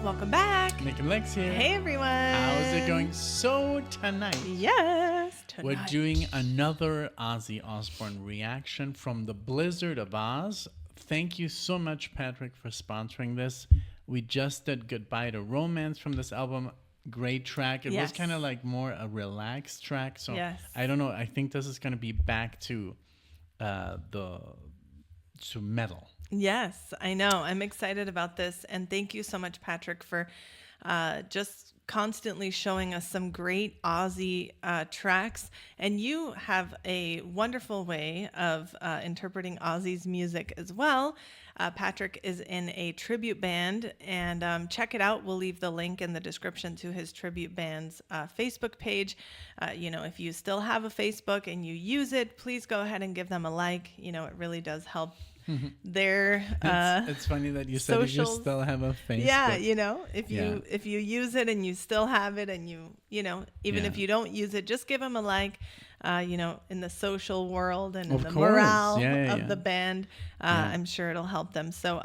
Welcome back. NicknLex here. Hey, everyone. How's it going? So tonight, we're doing another Ozzy Osbourne reaction from the Blizzard of Oz. Thank you so much, Patrick, for sponsoring this. We just did Goodbye to Romance from this album. Great track. It was kind of like more a relaxed track. So I don't know. I think this is going to be back to metal. Yes, I know. I'm excited about this. And thank you so much, Patrick, for just constantly showing us some great Ozzy tracks. And you have a wonderful way of interpreting Ozzy's music as well. Patrick is in a tribute band, and check it out. We'll leave the link in the description to his tribute band's Facebook page. If you still have a Facebook and you use it, please go ahead and give them a like. It really does help their it's funny that you said you still have a Facebook. Yeah, if you use it and you still have it, and even if you don't use it, just give them a like. In the social world and in the morale of the band, I'm sure it'll help them. So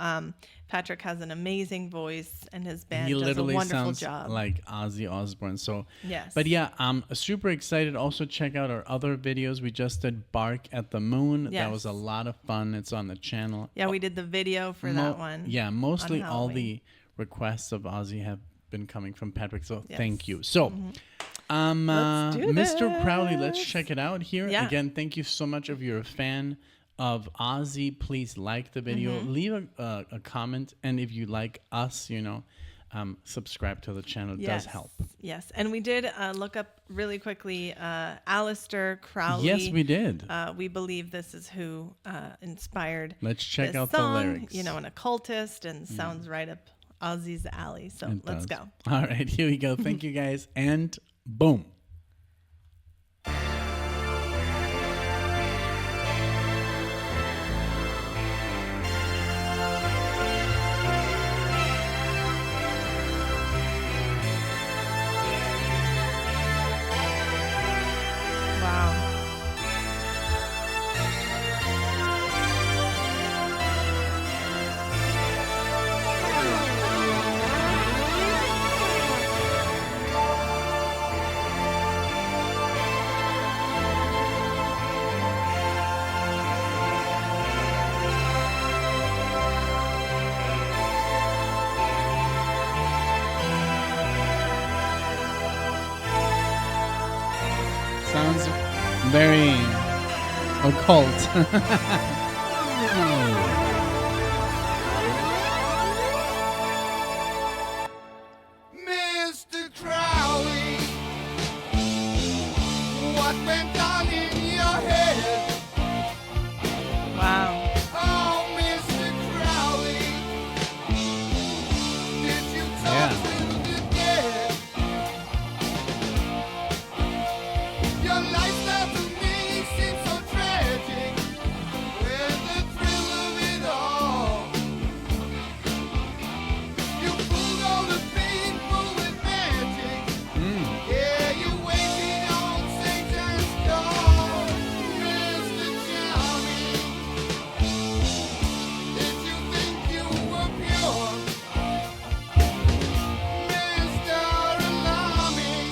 Patrick has an amazing voice, and his band does a wonderful sounds job. Like Ozzy Osbourne. So yes. But yeah, I'm super excited. Also check out our other videos. We just did Bark at the Moon. Yes. That was a lot of fun. It's on the channel. Yeah, we did the video for that one. Yeah, mostly all the requests of Ozzy have been coming from Patrick. So thank you. So Mr. Crowley, let's check it out here. Yeah. Again, thank you so much. If you're a fan of Ozzy, please like the video, leave a comment, and if you like us, subscribe to the channel. It does help. Yes, and we did look up really quickly Aleister Crowley. Yes, we did. We believe this is who inspired Let's check out song, the lyrics. An occultist, and sounds right up Ozzy's alley. So let's go. All right, here we go. Thank you, guys, and boom. Sounds very occult. Mr. Crowley, what went on in your head? Wow. Oh, Mr. Crowley, did you talk to the dead? Your lifestyle to me seems so tragic, with the thrill of it all. You fooled all the people with magic. Yeah, you're waiting on Satan's door, Mr. Charming. Did you think you were pure, Mr. Alarming?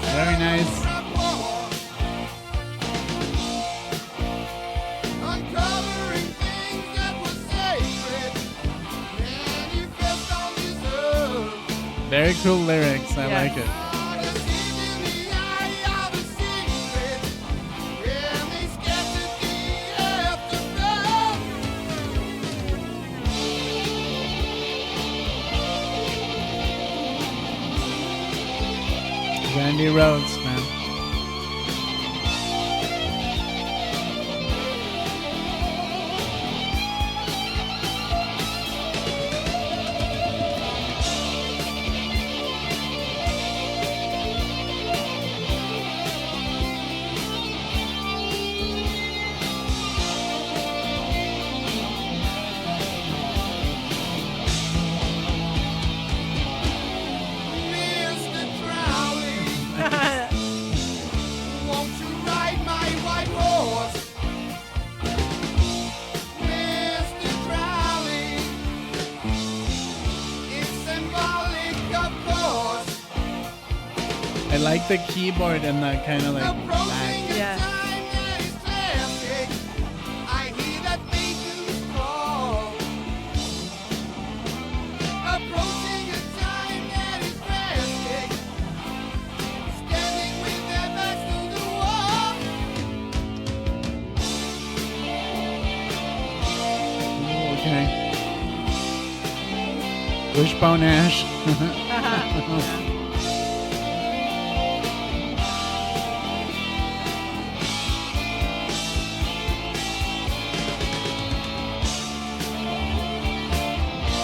Very nice. Uncovering things that were sacred, manifest on this earth. Very cool lyrics. I like it. Deceived in the eye of the secret, and they scattered the aftermath. Randy Rhoads, man. Mr. Crowley, like the keyboard and the kind of like Approaching back. a Yeah. time that is classic. I hear that maidens call. Approaching a time that is classic. Standing with their backs to the wall. Ooh, okay. Wishbone Ash.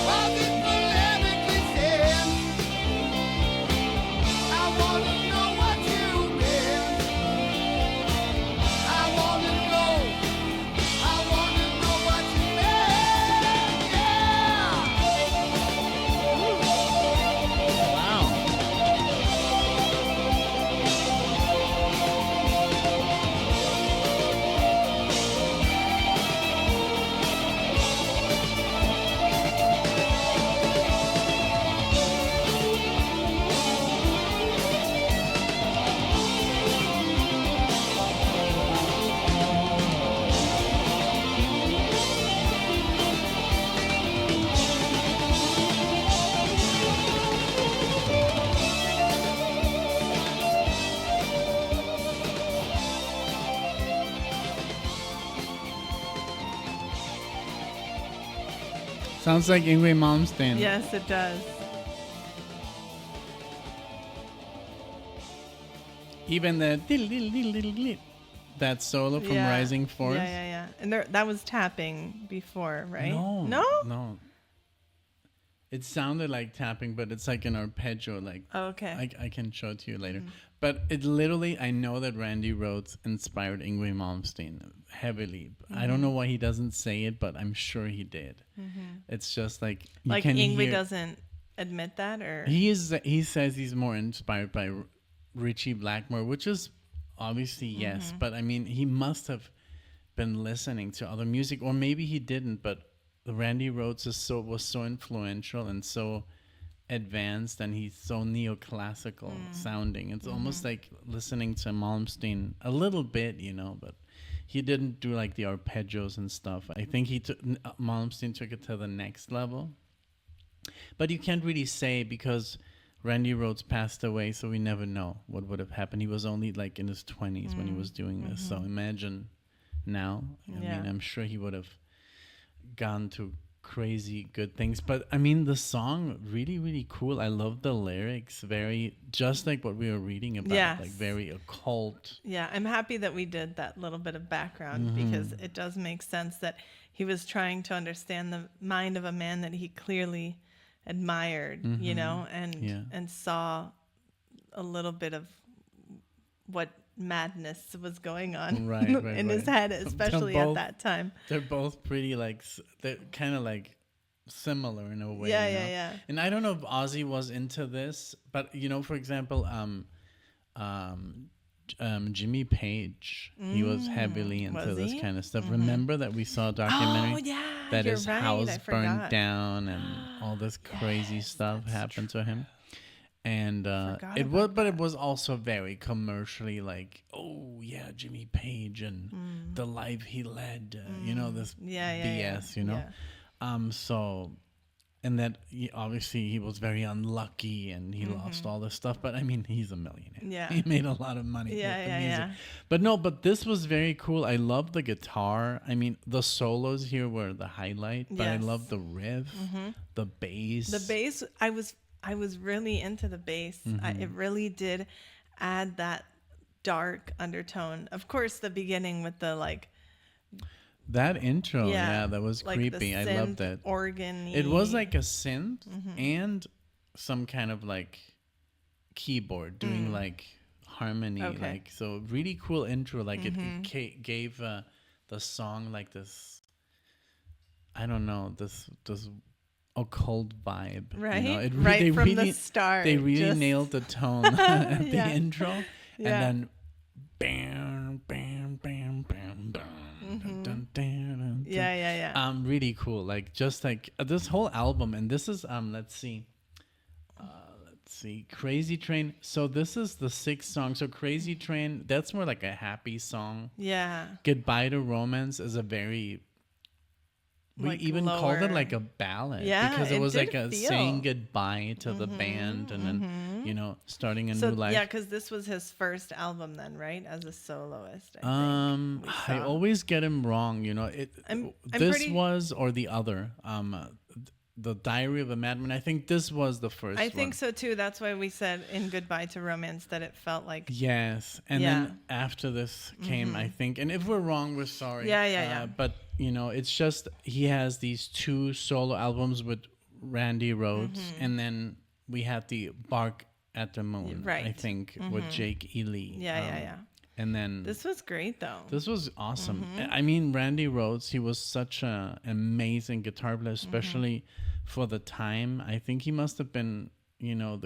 Was it polemically said? I wanna know what you meant. I wanna know what you meant. Yeah. Wow. Sounds like Ingrid Malmsteen. Yes, it does. Even the that solo from Yeah. Rising Force. Yeah. And that was tapping before, right? No, No? no. It sounded like tapping, but it's like an arpeggio. Like Oh, okay. I can show it to you later. But it literally, I know that Randy Rhoads inspired Ingrid Malmsteen heavily. I don't know why he doesn't say it, but I'm sure he did. It's just like you Like can Ingrid hear. doesn't admit that, or He says he's more inspired by Richie Blackmore, which is obviously yes, but I mean he must have been listening to other music, or maybe he didn't. But Randy Rhoads was so influential and so advanced, and he's so neoclassical sounding. It's almost like listening to Malmsteen a little bit, but he didn't do like the arpeggios and stuff. I think Malmsteen took it to the next level. But you can't really say because Randy Rhoads passed away, so we never know what would have happened. He was only like in his 20s when he was doing this. So imagine now. I mean, I'm sure he would have gone to crazy good things. But I mean, the song really, really cool. I love the lyrics. Very just like what we were reading about. Yes. Like very occult. yeah, I'm happy that we did that little bit of background because it does make sense that he was trying to understand the mind of a man that he clearly admired, and saw a little bit of what madness was going on Right, in his head, especially at both- that time. They're both pretty like they're kind of like similar in a way. Yeah, you know? yeah. And I don't know if Ozzy was into this, but for example, Jimmy Page, he was heavily into Was this he? kind of stuff. Remember that we saw a documentary Oh yeah, that you're his right, house I burned forgot. down and all this crazy stuff that's happened to him. And Forgot it was, about but it was also very commercially like, oh yeah, Jimmy Page and the life he led, this Yeah, BS, yeah. So, and that obviously he was very unlucky and he lost all this stuff. But I mean, he's a millionaire. Yeah. He made a lot of money. Yeah, with the yeah, music. yeah. But this was very cool. I love the guitar. I mean, the solos here were the highlight, but I Yes. love the riff, the bass. The bass, I was really into the bass. It really did add that dark undertone. Of course, the beginning with the That intro, yeah, that was like the creepy. I loved synth it. Organ. It was like a synth and some kind of like keyboard doing like harmony, Okay. like so really cool intro. Like it gave the song like this. I don't know, this occult vibe, Right? It Right they from the really, start, They really just- nailed the tone at the Yeah. intro, Yeah. and then bam, bam, bam, bam, bam. Dun, dun, dun, dun, Yeah. really cool. Like just like this whole album, and this is let's see. Crazy Train. So this is the 6th song. So Crazy Train, that's more like a happy song. Yeah. Goodbye to Romance is a very... We Like even called it lower. like a ballad. Yeah, because it it was did like a feel. saying goodbye to the band and then, you know, starting a So new life. yeah, because this was his first album then, right? As a soloist, I think. I always get him wrong. You know, I'm this pretty- was or the other. The Diary of a Madman. I think this was the first. I think one. so too. That's why we said in Goodbye to Romance that it felt like Yes, and Yeah. then after this came, I think, and if we're wrong, we're sorry. Yeah. But you know, it's just he has these 2 solo albums with Randy Rhoads, and then we had the Bark at the Moon. I Right. think with Jake Ely. Yeah. And then This was great though. this was awesome. I mean, Randy Rhoads, he was such an amazing guitar player, especially for the time. I think he must have been, you know,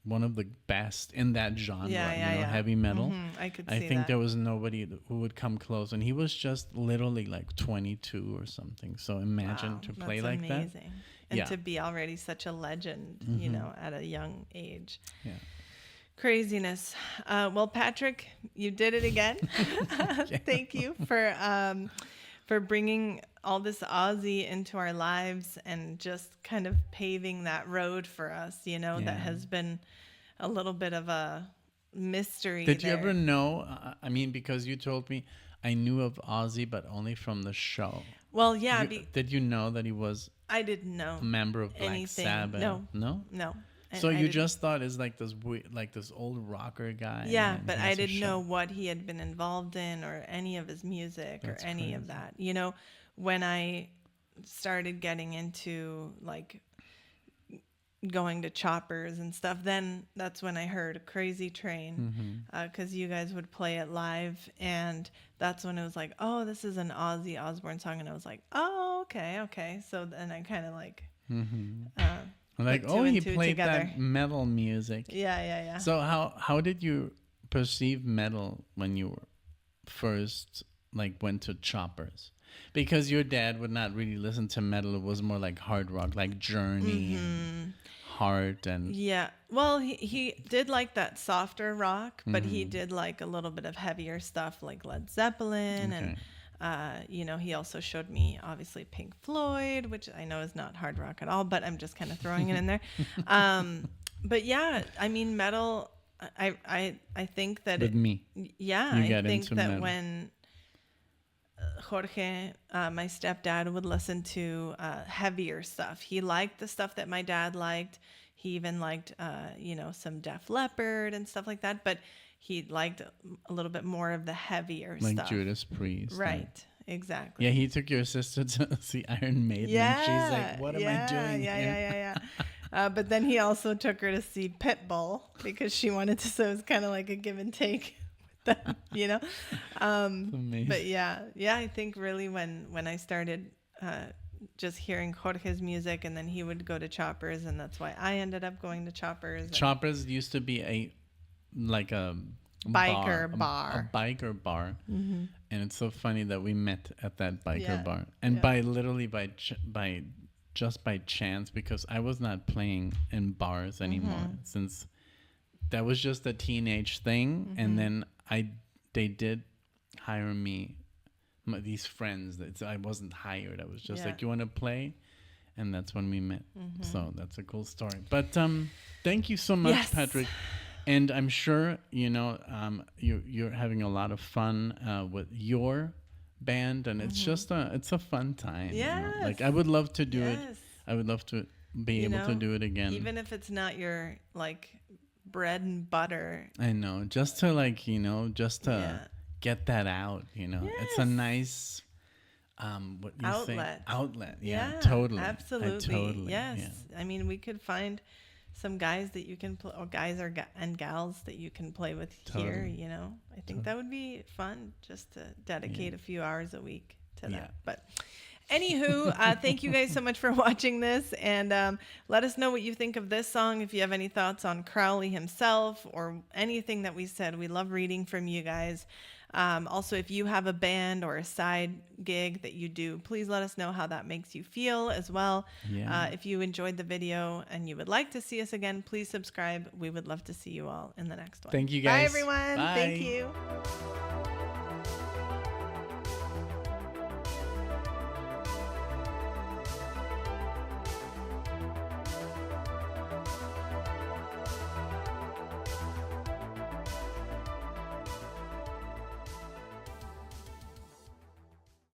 one of the best in that genre, Yeah. heavy metal. I could see I think that. there was nobody who would come close. And he was just literally like 22 or something. So imagine Wow, to play that's like amazing. that. And Yeah. to be already such a legend, you know, at a young age. Yeah. Craziness. Well, Patrick, you did it again. Thank you for bringing all this Ozzy into our lives and just kind of paving that road for us, you know, that Yeah. has been a little bit of a mystery. Did you there. ever know? I mean, because you told me I knew of Ozzy, but only from the show. Well, yeah, Did you know that he was I didn't know a member of Black anything. Sabbath? No. No? No. And So I you didn't- just thought it's like this like this old rocker guy. Yeah, and but he I has a didn't show. know what he had been involved in or any of his music That's or any of crazy. that. You know, when I started getting into like going to choppers and stuff, then that's when I heard Crazy Train because you guys would play it live. And that's when it was like, oh, this is an Ozzy Osbourne song. And I was like, oh, okay. So then I kind of like, Like, put two oh, and he two played together. that metal music. yeah. So how did you perceive metal when you were first like went to choppers? Because your dad would not really listen to metal. It was more like hard rock, like Journey and Heart and Yeah. Well, he did like that softer rock, but he did like a little bit of heavier stuff like Led Zeppelin. Okay. And, you know, he also showed me obviously Pink Floyd, which I know is not hard rock at all, but I'm just kind of throwing it in there. But yeah, I mean, metal, I think that with me. yeah, You I got think into that metal. when Jorge, my stepdad, would listen to heavier stuff. He liked the stuff that my dad liked. He even liked, you know, some Def Leppard and stuff like that. But he liked a little bit more of the heavier Like stuff. Judas Priest. Right. Exactly. Yeah, he took your sister to see Iron Maiden. Yeah. And she's like, what am I doing here? Yeah. But then he also took her to see Pitbull because she wanted to. So it was kind of like a give and take with them, you know. Amazing. But yeah, I think really when I started just hearing Jorge's music, and then he would go to choppers, and that's why I ended up going to choppers. And Choppers used to be a Biker a bar. biker bar, and it's so funny that we met at that biker Yeah, bar, and yeah. by literally just by chance, because I was not playing in bars anymore since that was just a teenage thing, and then they did hire me, these friends. I wasn't hired. I was just Yeah. like, you want to play? And that's when we met. So that's a cool story. But thank you so much, Yes. Patrick. And I'm sure, you know, you're having a lot of fun with your band, and it's just it's a fun time. You know? Like, I would love to do it. Yes. I would love to be You able to know, do it again. even if it's not your like bread and butter. I know, just to like, you know, just to Yeah. get that out, you know. It's a Yes. nice what you say? Outlet. Outlet. Yeah, totally. Absolutely. Totally. Yes. Yeah. I mean, we could find some guys that you can play, or guys and gals that you can play with here, Totally. you know. I think that would be fun just to dedicate a few hours a week to Yeah. that. But anywho, thank you guys so much for watching this, and let us know what you think of this song. If you have any thoughts on Crowley himself or anything that we said, we love reading from you guys. Also, if you have a band or a side gig that you do, please let us know how that makes you feel as well. Yeah. If you enjoyed the video and you would like to see us again, please subscribe. We would love to see you all in the next one. Thank you, guys. Bye, everyone. Bye. Thank you.